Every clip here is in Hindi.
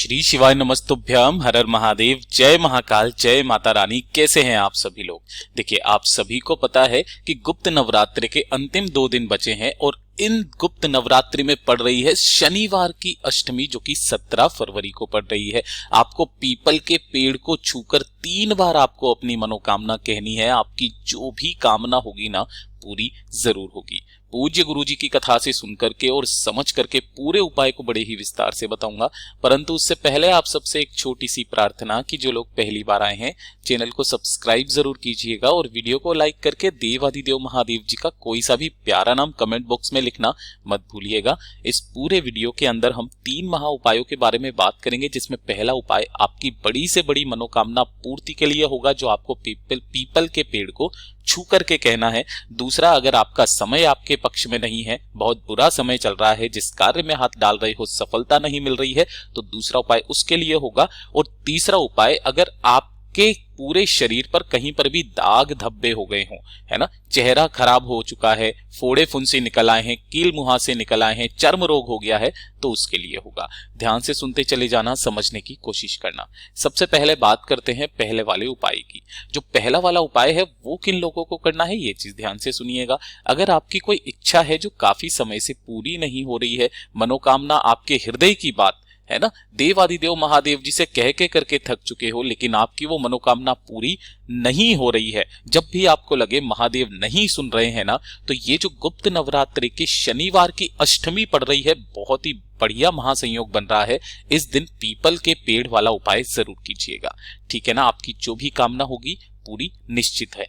श्री शिवाय नमस्तुभ्यम, हर हर महादेव, जय महाकाल, जय माता रानी। कैसे हैं आप सभी लोग। देखिए, आप सभी को पता है कि गुप्त नवरात्रि के अंतिम 2 दिन बचे हैं और इन गुप्त नवरात्रि में पड़ रही है शनिवार की अष्टमी, जो कि 17 फरवरी को पड़ रही है। आपको पीपल के पेड़ को छूकर 3 बार आपको अपनी मनोकामना कहनी है। आपकी जो भी कामना होगी ना, पूरी जरूर होगी। पूज्य गुरुजी की कथा से सुनकर के और समझ करके पूरे उपाय को बड़े ही विस्तार से बताऊंगा, परंतु उससे पहले आप सबसे एक छोटी सी प्रार्थना कि जो लोग पहली बार आए हैं चैनल को सब्सक्राइब जरूर कीजिएगा और वीडियो को लाइक करके देवाधिदेव महादेव जी का कोई सा भी प्यारा नाम कमेंट बॉक्स में लिखना मत भूलिएगा। इस पूरे वीडियो के अंदर हम 3 महा उपायों के बारे में बात करेंगे, जिसमें पहला उपाय आपकी बड़ी से बड़ी मनोकामना पूर्ति के लिए होगा, जो आपको पीपल के पेड़ को छू करके कहना है। दूसरा, अगर आपका समय आपके पक्ष में नहीं है, बहुत बुरा समय चल रहा है, जिस कार्य में हाथ डाल रहे हो सफलता नहीं मिल रही है, तो दूसरा उपाय उसके लिए होगा। और तीसरा उपाय, अगर आपके पूरे शरीर पर कहीं पर भी दाग धब्बे हो गए हों, है ना, चेहरा खराब हो चुका है, फोड़े फुंसी निकल आए हैं, कील मुहासे निकल आए हैं, चर्म रोग हो गया है, तो उसके लिए होगा। ध्यान से सुनते चले जाना, समझने की कोशिश करना। सबसे पहले बात करते हैं पहले वाले उपाय की। जो पहला वाला उपाय है वो किन लोगों को करना है, ये चीज ध्यान से सुनिएगा। अगर आपकी कोई इच्छा है जो काफी समय से पूरी नहीं हो रही है, मनोकामना आपके हृदय की बात है ना, देवाधिदेव महादेव जी से कह के करके थक चुके हो, लेकिन आपकी वो मनोकामना पूरी नहीं हो रही है, जब भी आपको लगे महादेव नहीं सुन रहे हैं ना, तो ये जो गुप्त नवरात्रि के शनिवार की अष्टमी पड़ रही है, बहुत ही बढ़िया महासंयोग बन रहा है। इस दिन पीपल के पेड़ वाला उपाय जरूर कीजिएगा, ठीक है ना। आपकी जो भी कामना होगी पूरी निश्चित है।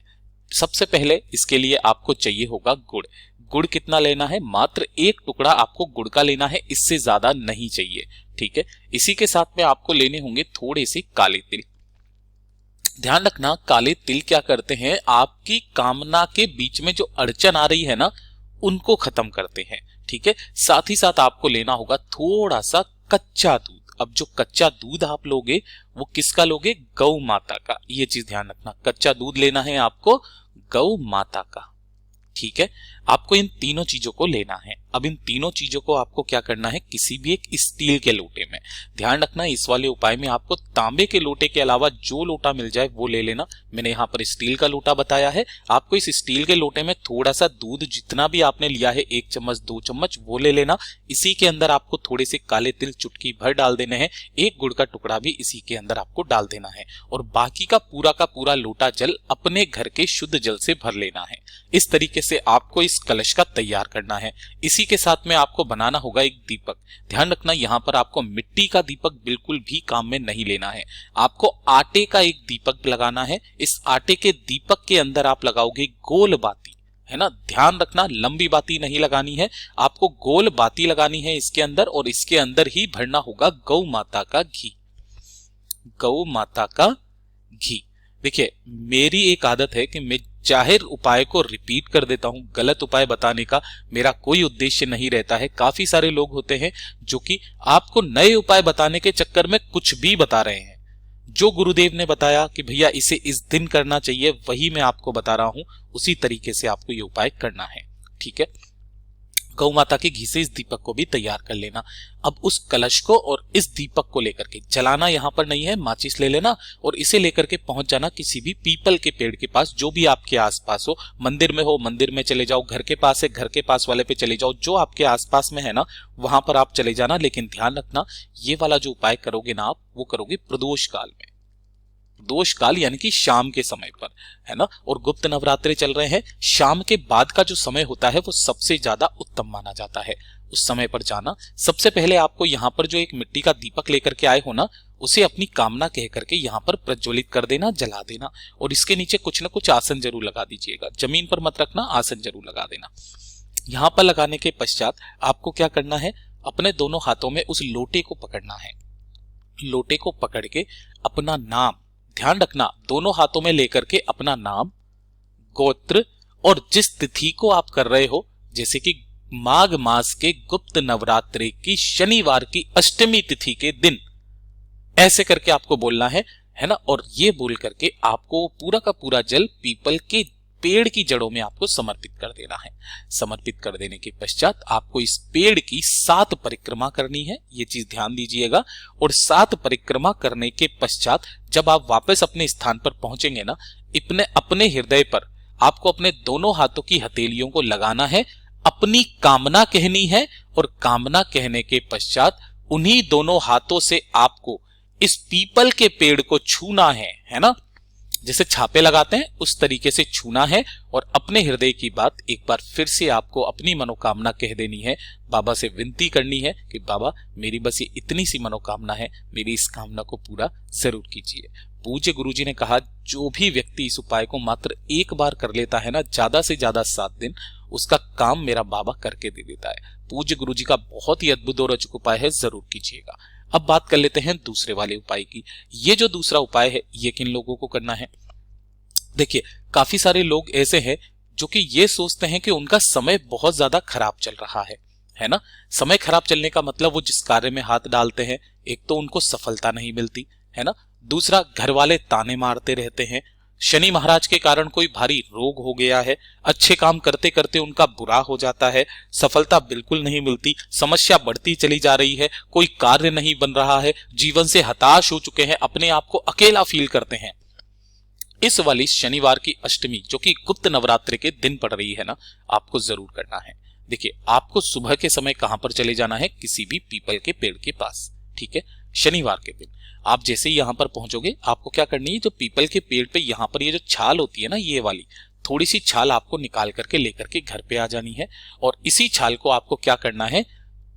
सबसे पहले इसके लिए आपको चाहिए होगा गुड़। गुड़ कितना लेना है, मात्र 1 टुकड़ा आपको गुड़ का लेना है, इससे ज्यादा नहीं चाहिए, ठीक है। इसी के साथ में आपको लेने होंगे थोड़े से काले तिल। ध्यान रखना, काले तिल क्या करते हैं, आपकी कामना के बीच में जो अड़चन आ रही है ना, उनको खत्म करते हैं, ठीक है। साथ ही साथ आपको लेना होगा थोड़ा सा कच्चा दूध। अब जो कच्चा दूध आप लोगे वो किसका लोगे, गौ माता का। ये चीज ध्यान रखना, कच्चा दूध लेना है आपको गौ माता का, ठीक है। आपको इन तीनों चीजों को लेना है। अब इन तीनों चीजों को आपको क्या करना है, किसी भी एक स्टील के लोटे में। ध्यान रखना, इस वाले उपाय में आपको तांबे के लोटे के अलावा जो लोटा मिल जाए वो ले लेना। मैंने यहाँ पर स्टील का लोटा बताया है। आपको इस स्टील के लोटे में थोड़ा सा दूध, जितना भी आपने लिया है, 1 चम्मच 2 चम्मच, वो ले लेना। इसी के अंदर आपको थोड़े से काले तिल चुटकी भर डाल देने हैं। 1 गुड़ का टुकड़ा भी इसी के अंदर आपको डाल देना है और बाकी का पूरा लोटा जल अपने घर के शुद्ध जल से भर लेना है। इस तरीके से आपको इस कलश का तैयार करना है। इसी के साथ में आपको बनाना होगा एक दीपक। ध्यान रखना, यहां पर आपको मिट्टी का दीपक बिल्कुल भी काम में नहीं लेना है। आपको आटे का एक दीपक लगाना है। इस आटे के दीपक के अंदर आप लगाओगे गोल बाती, है ना। ध्यान रखना, लंबी बाती नहीं लगानी है, आपको गोल बाती लगानी है इसके अंदर, और इसके अंदर ही भरना होगा गौ माता का घी। गौ माता का घी। देखिए, मेरी एक आदत है कि मैं जाहिर उपाय को रिपीट कर देता हूं। गलत उपाय बताने का मेरा कोई उद्देश्य नहीं रहता है। काफी सारे लोग होते हैं जो कि आपको नए उपाय बताने के चक्कर में कुछ भी बता रहे हैं। जो गुरुदेव ने बताया कि भैया इसे इस दिन करना चाहिए, वही मैं आपको बता रहा हूं। उसी तरीके से आपको ये उपाय करना है, ठीक है। गौ माता के घी से इस दीपक को भी तैयार कर लेना। अब उस कलश को और इस दीपक को लेकर के, जलाना यहां पर नहीं है, माचिस ले लेना और इसे लेकर के पहुंच जाना किसी भी पीपल के पेड़ के पास, जो भी आपके आसपास हो। मंदिर में हो, मंदिर में चले जाओ, घर के पास है, घर के पास वाले पे चले जाओ, जो आपके आसपास में है ना, वहां पर आप चले जाना। लेकिन ध्यान रखना, ये वाला जो उपाय करोगे ना आप, वो करोगे प्रदोष काल में। दोष काल यानी कि शाम के समय पर, है ना। और गुप्त नवरात्रि चल रहे हैं, शाम के बाद का जो समय होता है वो सबसे ज्यादा उत्तम माना जाता है। उस समय पर जाना। सबसे पहले आपको यहाँ पर जो एक मिट्टी का दीपक लेकर के आए हो ना, उसे अपनी कामना कह करके यहाँ पर प्रज्वलित कर देना, जला देना। और इसके नीचे कुछ ना कुछ आसन जरूर लगा दीजिएगा, जमीन पर मत रखना, आसन जरूर लगा देना। यहाँ पर लगाने के पश्चात आपको क्या करना है, अपने दोनों हाथों में उस लोटे को पकड़ना है। लोटे को पकड़ के अपना नाम, ध्यान रखना, दोनों हाथों में लेकर के अपना नाम, गोत्र और जिस तिथि को आप कर रहे हो, जैसे कि माघ मास के गुप्त नवरात्रि की शनिवार की अष्टमी तिथि के दिन, ऐसे करके आपको बोलना है ना। और ये बोल करके आपको पूरा का पूरा जल पीपल के पेड़ की जड़ों में आपको समर्पित कर देना है। समर्पित कर देने के पश्चात आपको इस पेड़ की 7 परिक्रमा करनी है, ये चीज ध्यान दीजिएगा। और 7 परिक्रमा करने के पश्चात जब आप वापस अपने स्थान पर पहुंचेंगे ना, अपने हृदय पर आपको अपने दोनों हाथों की हथेलियों को लगाना है, अपनी कामना कहनी है और कामना कहने के पश्चात उन्हीं दोनों हाथों से आपको इस पीपल के पेड़ को छूना है ना, जैसे छापे लगाते हैं उस तरीके से छूना है। और अपने हृदय की बात एक बार फिर से आपको अपनी मनोकामना कह देनी है, बाबा से विनती करनी है कि बाबा मेरी बस ये इतनी सी मनोकामना है, मेरी इस कामना को पूरा जरूर कीजिए। पूज्य गुरुजी ने कहा जो भी व्यक्ति इस उपाय को मात्र एक बार कर लेता है ना, ज्यादा से ज्यादा 7 दिन, उसका काम मेरा बाबा करके दे देता है। पूज्य गुरुजी का बहुत ही अद्भुत और अचूक उपाय है, जरूर कीजिएगा। अब बात कर लेते हैं दूसरे वाले उपाय की। ये जो दूसरा उपाय है ये किन लोगों को करना है? देखिए, काफी सारे लोग ऐसे हैं जो कि ये सोचते हैं कि उनका समय बहुत ज्यादा खराब चल रहा है ना। समय खराब चलने का मतलब वो जिस कार्य में हाथ डालते हैं, एक तो उनको सफलता नहीं मिलती है ना, दूसरा घर वाले ताने मारते रहते हैं, शनि महाराज के कारण कोई भारी रोग हो गया है, अच्छे काम करते करते उनका बुरा हो जाता है, सफलता बिल्कुल नहीं मिलती, समस्या बढ़ती चली जा रही है, कोई कार्य नहीं बन रहा है, जीवन से हताश हो चुके हैं, अपने आप को अकेला फील करते हैं। इस वाली शनिवार की अष्टमी जो कि गुप्त नवरात्रि के दिन पड़ रही है ना, आपको जरूर करना है। देखिए, आपको सुबह के समय कहां पर चले जाना है? किसी भी पीपल के पेड़ के पास, ठीक है। शनिवार के दिन आप जैसे ही यहां पर पहुंचोगे, आपको क्या करनी है, जो पीपल के पेड़ पे यहां पर ये जो छाल होती है ना, ये वाली थोड़ी सी छाल आपको निकाल करके लेकर के घर पे आ जानी है। और इसी छाल को आपको क्या करना है,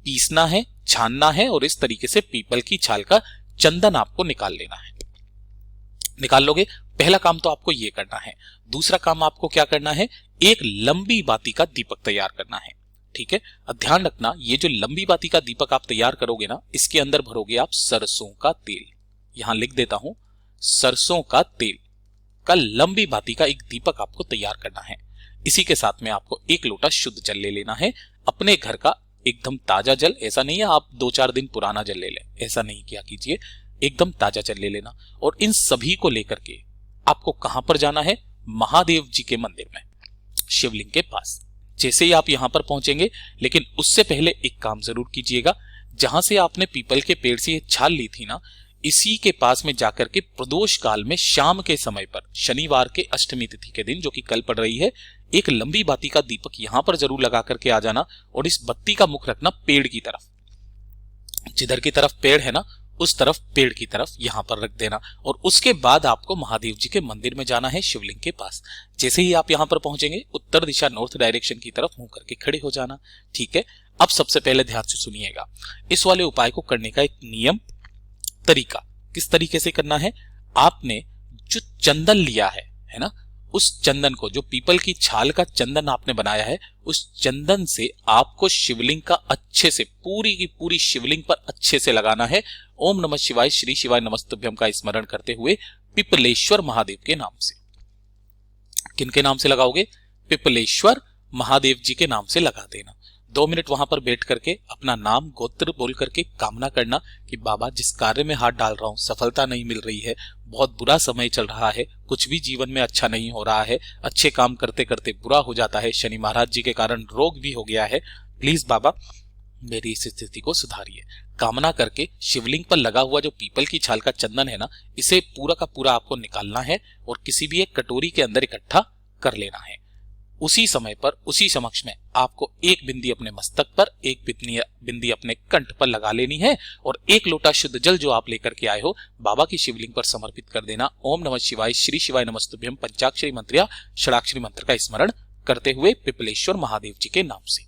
पीसना है, छानना है और इस तरीके से पीपल की छाल का चंदन आपको निकाल लेना है। निकाल लोगे, पहला काम तो आपको ये करना है। दूसरा काम आपको क्या करना है, एक लंबी बाती का दीपक तैयार करना है, ठीक है। ध्यान रखना, ये जो लंबी बाती का दीपक आप तैयार करोगे ना, इसके अंदर भरोगे आप सरसों का तेल। यहां लिख देता हूं, सरसों का तेल का लंबी बाती का एक दीपक आपको तैयार करना है। इसी के साथ में आपको 1 लोटा शुद्ध जल ले लेना है, अपने घर का एकदम ताजा जल। ऐसा नहीं है आप 2-4 दिन पुराना जल ले लें, ऐसा नहीं किया कीजिए, एकदम ताजा जल ले लेना। और इन सभी को लेकर के आपको कहां पर जाना है? महादेव जी के मंदिर में, शिवलिंग के पास। जैसे ही आप यहां पर पहुंचेंगे, लेकिन उससे पहले एक काम जरूर कीजिएगा, जहां से आपने पीपल के पेड़ से ये छाल ली थी ना, इसी के पास में जाकर के प्रदोष काल में शाम के समय पर, शनिवार के अष्टमी तिथि के दिन जो कि कल पड़ रही है, एक लंबी बाती का दीपक यहां पर जरूर लगा करके आ जाना। और इस बत्ती का मुख रखना पेड़ की तरफ, जिधर की तरफ पेड़ है ना, उस तरफ पेड़ की तरफ यहां पर रख देना। और उसके बाद आपको महादेव जी के मंदिर में जाना है, शिवलिंग के पास। जैसे ही आप यहां पर पहुंचेंगे, उत्तर दिशा नॉर्थ डायरेक्शन की तरफ मुंह करके खड़े हो जाना, ठीक है। अब सबसे पहले ध्यान से सुनिएगा, इस वाले उपाय को करने का एक नियम, तरीका किस तरीके से करना है। आपने जो चंदन लिया है ना, उस चंदन को, जो पीपल की छाल का चंदन आपने बनाया है, उस चंदन से आपको शिवलिंग का अच्छे से, पूरी की पूरी शिवलिंग पर अच्छे से लगाना है। ओम नमः शिवाय, श्री शिवाय नमस्तुभ्यम का स्मरण करते हुए पिपलेश्वर महादेव के नाम से। किनके नाम से लगाओगे? पिपलेश्वर महादेव जी के नाम से लगा देना। 2 मिनट वहां पर बैठ करके अपना नाम गोत्र बोल करके कामना करना कि बाबा जिस कार्य में हाथ डाल रहा हूं सफलता नहीं मिल रही है, बहुत बुरा समय चल रहा है, कुछ भी जीवन में अच्छा नहीं हो रहा है, अच्छे काम करते करते बुरा हो जाता है, शनि महाराज जी के कारण रोग भी हो गया है, प्लीज बाबा मेरी इस स्थिति को सुधारिए। कामना करके शिवलिंग पर लगा हुआ जो पीपल की छाल का चंदन है ना, इसे पूरा का पूरा आपको निकालना है और किसी भी एक कटोरी के अंदर इकट्ठा कर लेना है। उसी समय पर, उसी समक्ष में आपको एक बिंदी अपने मस्तक पर, एक बिंदी अपने कंठ पर लगा लेनी है और 1 लोटा शुद्ध जल जो आप लेकर के आए हो, बाबा की शिवलिंग पर समर्पित कर देना। ओम नमः शिवाय, श्री शिवाय नमस्तुभ्यम पंचाक्षरी मंत्र या षडाक्षरी मंत्र का स्मरण करते हुए पिपलेश्वर महादेव जी के नाम से।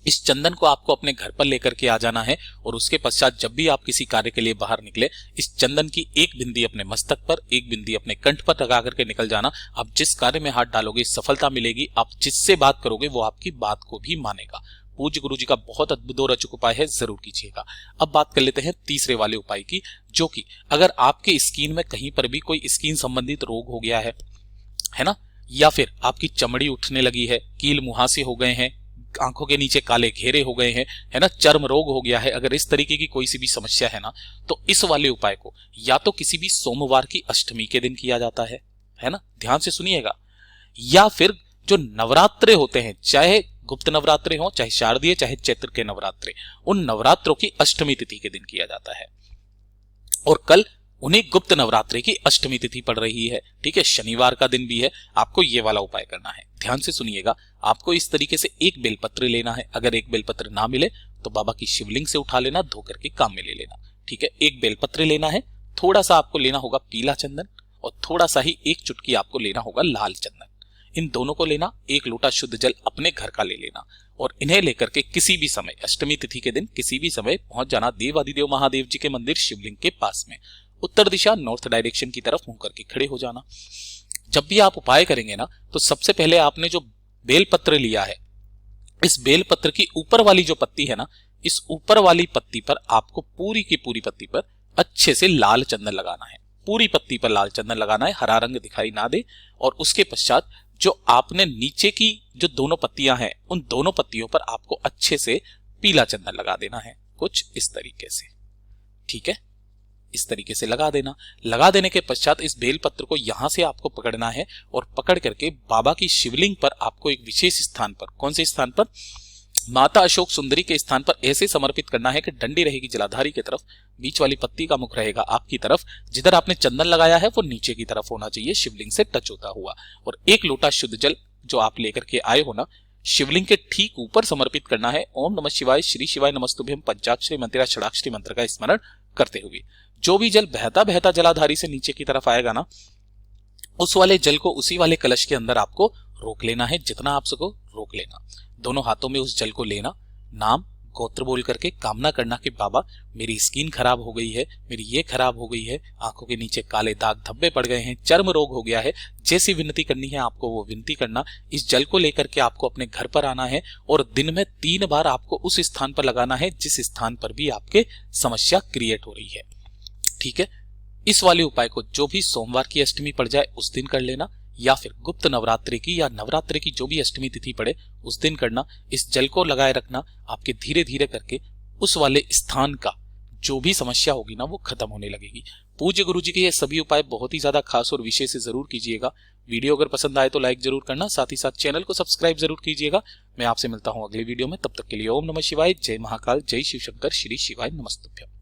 इस चंदन को आपको अपने घर पर लेकर के आ जाना है और उसके पश्चात जब भी आप किसी कार्य के लिए बाहर निकले, इस चंदन की एक बिंदी अपने मस्तक पर, एक बिंदी अपने कंठ पर लगा करके निकल जाना। आप जिस कार्य में हाथ डालोगे सफलता मिलेगी, आप जिससे बात करोगे वो आपकी बात को भी मानेगा। पूज्य गुरु जी का बहुत अद्भुत और अचूक उपाय है, जरूर कीजिएगा। अब बात कर लेते हैं तीसरे वाले उपाय की, जो कि अगर आपके स्किन में कहीं पर भी कोई स्किन संबंधित रोग हो गया है ना, या फिर आपकी चमड़ी उठने लगी है, कील मुहासे हो गए हैं, आंखों के नीचे काले घेरे हो गए हैं, है ना, चर्म रोग हो गया है, अगर इस तरीके की कोई सी भी समस्या है ना, तो इस वाले उपाय को या तो किसी भी सोमवार की अष्टमी के दिन किया जाता है ना, ध्यान से सुनिएगा, या फिर जो नवरात्रे होते हैं, चाहे गुप्त नवरात्रे हो, चाहे शारदीय, चाहे चैत्र के नवरात्रे, उन नवरात्रों की अष्टमी तिथि के दिन किया जाता है। और कल उन्हीं गुप्त नवरात्रि की अष्टमी तिथि पड़ रही है, ठीक है, शनिवार का दिन भी है। आपको ये वाला उपाय करना है, ध्यान से सुनिएगा। आपको इस तरीके से एक बेलपत्र लेना है। अगर एक बेलपत्र ना मिले तो बाबा की शिवलिंग से उठा लेना, धो करके काम में ले लेना, ठीक है। एक बेलपत्र लेना है, थोड़ा सा आपको लेना होगा पीला चंदन, और थोड़ा सा ही एक चुटकी आपको लेना होगा लाल चंदन। इन दोनों को लेना, एक लोटा शुद्ध जल अपने घर का ले लेना, और इन्हें लेकर के किसी भी समय अष्टमी तिथि के दिन किसी भी समय पहुंच जाना देवाधिदेव महादेव जी के मंदिर शिवलिंग के पास में। उत्तर दिशा नॉर्थ डायरेक्शन की तरफ मुंह करके खड़े हो जाना। जब भी आप उपाय करेंगे ना, तो सबसे पहले आपने जो बेलपत्र लिया है, इस बेलपत्र की ऊपर वाली जो पत्ती है ना, इस ऊपर वाली पत्ती पर आपको पूरी की पूरी पत्ती पर अच्छे से लाल चंदन लगाना है। पूरी पत्ती पर लाल चंदन लगाना है, हरा रंग दिखाई ना दे। और उसके पश्चात जो आपने नीचे की जो दोनों पत्तियां हैं, उन दोनों पत्तियों पर आपको अच्छे से पीला चंदन लगा देना है, कुछ इस तरीके से, ठीक है। इस तरीके से लगा देना। लगा देने के पश्चात इस बेलपत्र को यहां से आपको पकड़ना है, और पकड़ करके बाबा की शिवलिंग पर आपको एक विशेष स्थान पर, कौन से स्थान पर, माता अशोक सुंदरी के स्थान पर ऐसे समर्पित करना है कि डंडी रहेगी जलाधारी की तरफ, बीच वाली पत्ती का मुख रहेगा आपकी तरफ, जिधर आपने चंदन लगाया है वो नीचे की तरफ होना चाहिए, शिवलिंग से टच होता हुआ। और एक लोटा शुद्ध जल जो आप लेकर के आए हो ना, शिवलिंग के ठीक ऊपर समर्पित करना है। ओम नमः शिवाय, श्री शिवाय नमस्तुभ्यम पंचाक्षरी मंत्र, षडाक्षरी मंत्र का स्मरण करते हुए जो भी जल बहता बहता जलाधारी से नीचे की तरफ आएगा ना, उस वाले जल को उसी वाले कलश के अंदर आपको रोक लेना है, जितना आप सको रोक लेना। दोनों हाथों में उस जल को लेना, नाम गोत्र बोल करके कामना करना कि बाबा मेरी स्किन खराब हो गई है, मेरी ये खराब हो गई है, आंखों के नीचे काले दाग धब्बे पड़ गए हैं, चर्म रोग हो गया है, जैसी विनती करनी है आपको वो विनती करना। इस जल को लेकर के आपको अपने घर पर आना है, और दिन में 3 बार आपको उस स्थान पर लगाना है जिस स्थान पर भी आपके समस्या क्रिएट हो रही है, ठीक है। इस वाले उपाय को जो भी सोमवार की अष्टमी पड़ जाए उस दिन कर लेना, या फिर गुप्त नवरात्रि की या नवरात्रि की जो भी अष्टमी तिथि पड़े उस दिन करना। इस जल को लगाए रखना, आपके धीरे धीरे करके उस वाले स्थान का जो भी समस्या होगी ना वो खत्म होने लगेगी। पूज्य गुरु जी के ये सभी उपाय बहुत ही ज्यादा खास और विशेष जरूर कीजिएगा। वीडियो अगर पसंद आए तो लाइक जरूर करना, साथ ही साथ चैनल को सब्सक्राइब जरूर कीजिएगा। मैं आपसे मिलता हूं अगले वीडियो में, तब तक के लिए ओम नमः शिवाय, जय महाकाल, जय शिव शंकर, श्री शिवाय नमस्तुभ्यम।